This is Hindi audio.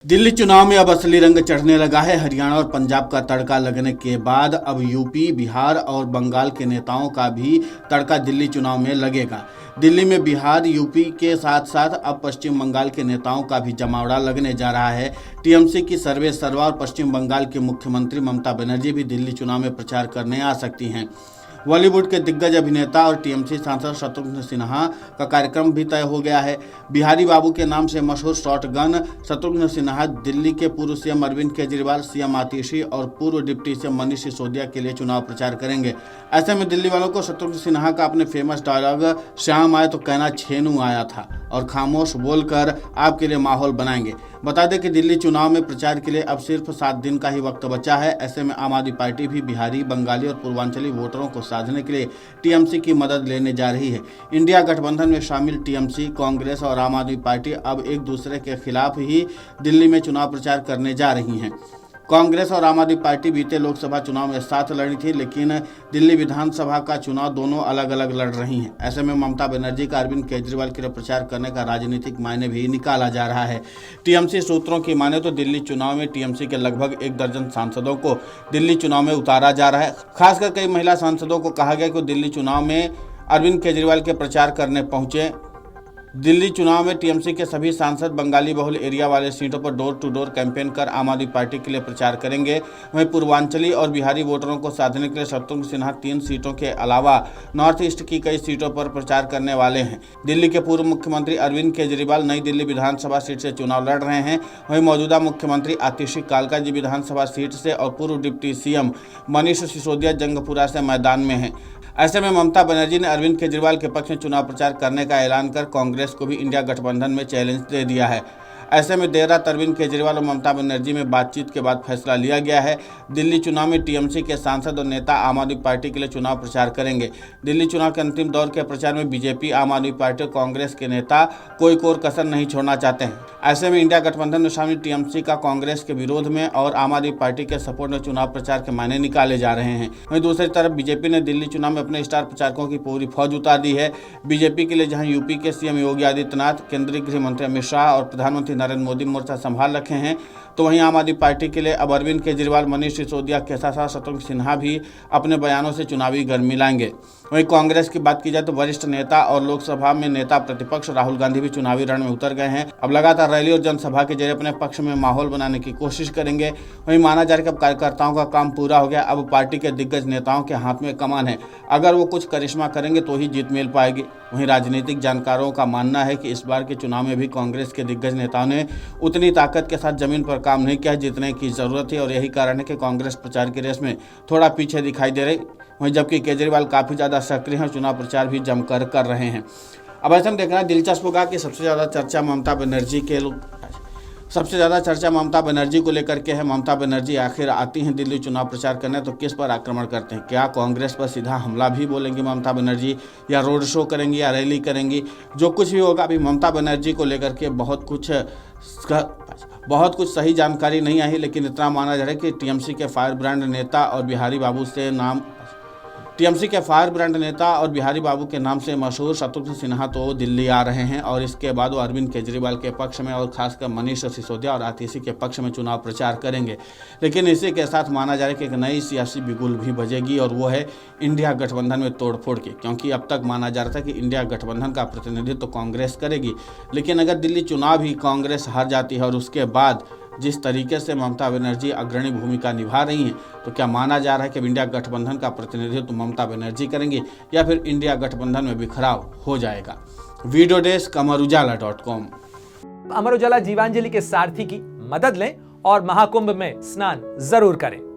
दिल्ली चुनाव में अब असली रंग चढ़ने लगा है। हरियाणा और पंजाब का तड़का लगने के बाद अब यूपी, बिहार और बंगाल के नेताओं का भी तड़का दिल्ली चुनाव में लगेगा। दिल्ली में बिहार, यूपी के साथ साथ अब पश्चिम बंगाल के नेताओं का भी जमावड़ा लगने जा रहा है। टीएमसी की सर्वे सर्वा और पश्चिम बंगाल के मुख्यमंत्री ममता बनर्जी भी दिल्ली चुनाव में प्रचार करने आ सकती हैं। बॉलीवुड के दिग्गज अभिनेता और टीएमसी सांसद शत्रुघ्न सिन्हा का कार्यक्रम भी तय हो गया है। बिहारी बाबू के नाम से मशहूर शॉटगन शत्रुघ्न सिन्हा दिल्ली के पूर्व सीएम अरविंद केजरीवाल, सीएम आतिशी और पूर्व डिप्टी सीएम मनीष सिसोदिया के लिए चुनाव प्रचार करेंगे। ऐसे में दिल्ली वालों को शत्रुघ्न सिन्हा का अपने फेमस डायलॉग "श्याम आए तो कहना छेनू आया था" और "खामोश" बोलकर आपके लिए माहौल बनाएंगे। बता दें कि दिल्ली चुनाव में प्रचार के लिए अब सिर्फ 7 दिन का ही वक्त बचा है। ऐसे में आम आदमी पार्टी भी बिहारी, बंगाली और पूर्वांचली वोटरों को साधने के लिए टीएमसी की मदद लेने जा रही है। इंडिया गठबंधन में शामिल टीएमसी, कांग्रेस और आम आदमी पार्टी अब एक दूसरे के खिलाफ ही दिल्ली में चुनाव प्रचार करने जा रही हैं। कांग्रेस और आम आदमी पार्टी बीते लोकसभा चुनाव में साथ लड़ी थी, लेकिन दिल्ली विधानसभा का चुनाव दोनों अलग अलग लड़ रही हैं। ऐसे में ममता बनर्जी का अरविंद केजरीवाल के लिए प्रचार करने का राजनीतिक मायने भी निकाला जा रहा है। टीएमसी सूत्रों की माने तो दिल्ली चुनाव में टीएमसी के लगभग 1 दर्जन सांसदों को दिल्ली चुनाव में उतारा जा रहा है। खासकर कई महिला सांसदों को कहा गया कि दिल्ली चुनाव में अरविंद केजरीवाल के प्रचार करने पहुंचे। दिल्ली चुनाव में टीएमसी के सभी सांसद बंगाली बहुल एरिया वाले सीटों पर डोर टू डोर कैंपेन कर आम आदमी पार्टी के लिए प्रचार करेंगे। वहीं पूर्वांचली और बिहारी वोटरों को साधने के लिए शत्रुघ्न सिन्हा 3 सीटों के अलावा नॉर्थ ईस्ट की कई सीटों पर प्रचार करने वाले हैं। दिल्ली के पूर्व मुख्यमंत्री अरविंद केजरीवाल नई दिल्ली विधानसभा सीट से चुनाव लड़ रहे हैं। वहीं मौजूदा मुख्यमंत्री आतिशी कालकाजी विधानसभा सीट से और पूर्व डिप्टी सीएम मनीष सिसोदिया जंगपुरा से मैदान में हैं। ऐसे में ममता बनर्जी ने अरविंद केजरीवाल के पक्ष में चुनाव प्रचार करने का ऐलान कर कांग्रेस को भी इंडिया गठबंधन में चैलेंज दे दिया है। ऐसे में देर रात अरविंद केजरीवाल और ममता बनर्जी में बातचीत के बाद फैसला लिया गया है। दिल्ली चुनाव में टीएमसी के सांसद और नेता आम आदमी पार्टी के लिए चुनाव प्रचार करेंगे। दिल्ली चुनाव के अंतिम दौर के प्रचार में बीजेपी, आम आदमी पार्टी और कांग्रेस के नेता कोई कोर कसर नहीं छोड़ना चाहते हैं। ऐसे में इंडिया गठबंधन में शामिल टीएमसी का कांग्रेस के विरोध में और आम आदमी पार्टी के सपोर्ट में चुनाव प्रचार के मायने निकाले जा रहे हैं। वहीं दूसरी तरफ बीजेपी ने दिल्ली चुनाव में अपने स्टार प्रचारकों की पूरी फौज उतार दी है। बीजेपी के लिए जहां यूपी के सीएम योगी आदित्यनाथ, केंद्रीय गृह मंत्री अमित शाह और प्रधानमंत्री नरेंद्र मोदी मोर्चा संभाल रखे हैं, तो वहीं आम आदमी पार्टी के लिए अब अरविंद केजरीवाल, मनीष सिसोदिया के साथ साथ शत्रुघ्न सिन्हा भी अपने बयानों से चुनावी गर्मी लाएंगे। वहीं कांग्रेस की बात की जाए तो वरिष्ठ नेता और लोकसभा में नेता प्रतिपक्ष राहुल गांधी भी चुनावी रण में उतर गए हैं। अब लगातार रैली और जनसभा के जरिए अपने पक्ष में माहौल बनाने की कोशिश करेंगे। वहीं माना जा रहा है कि अब कार्यकर्ताओं का काम पूरा हो गया। अब पार्टी के दिग्गज नेताओं के हाथ में कमान है। अगर वो कुछ करिश्मा करेंगे तो ही जीत मिल पाएगी। वहीं राजनीतिक जानकारों का मानना है कि इस बार के चुनाव में भी कांग्रेस के दिग्गज नेताओं ने उतनी ताकत के साथ जमीन पर काम नहीं किया जितने की जरूरत है, और यही कारण है कि कांग्रेस प्रचार की रेस में थोड़ा पीछे दिखाई दे रही। वहीं जबकि केजरीवाल काफ़ी ज़्यादा सक्रिय हैं और चुनाव प्रचार भी जमकर कर रहे हैं। अब ऐसे में देखना दिलचस्प होगा कि सबसे ज़्यादा चर्चा ममता बनर्जी को लेकर के है। ममता बनर्जी आखिर आती हैं दिल्ली चुनाव प्रचार करने तो किस पर आक्रमण करते हैं? क्या कांग्रेस पर सीधा हमला भी बोलेंगी ममता बनर्जी, या रोड शो करेंगी, या रैली करेंगी? जो कुछ भी होगा, अभी ममता बनर्जी को लेकर के बहुत कुछ सही जानकारी नहीं आई, लेकिन इतना माना जा रहा है कि टीएमसी के फायर ब्रांड नेता और बिहारी बाबू के नाम से मशहूर शत्रुघ्न सिन्हा तो दिल्ली आ रहे हैं, और इसके बाद वो अरविंद केजरीवाल के पक्ष में और खासकर मनीष सिसोदिया और आतिशी के पक्ष में चुनाव प्रचार करेंगे। लेकिन इसी के साथ माना जा रहा है कि एक नई सियासी बिगुल भी बजेगी, और वो है इंडिया गठबंधन में तोड़फोड़ की। क्योंकि अब तक माना जा रहा था कि इंडिया गठबंधन का प्रतिनिधित्व तो कांग्रेस करेगी, लेकिन अगर दिल्ली चुनाव ही कांग्रेस हार जाती है और उसके बाद जिस तरीके से ममता बनर्जी अग्रणी भूमिका निभा रही हैं, तो क्या माना जा रहा है कि इंडिया गठबंधन का प्रतिनिधित्व ममता बनर्जी करेंगी, या फिर इंडिया गठबंधन में बिखराव हो जाएगा? Video desk अमरउजाला.com। अमर उजाला जीवांजलि के सारथी की मदद लें और महाकुंभ में स्नान जरूर करें।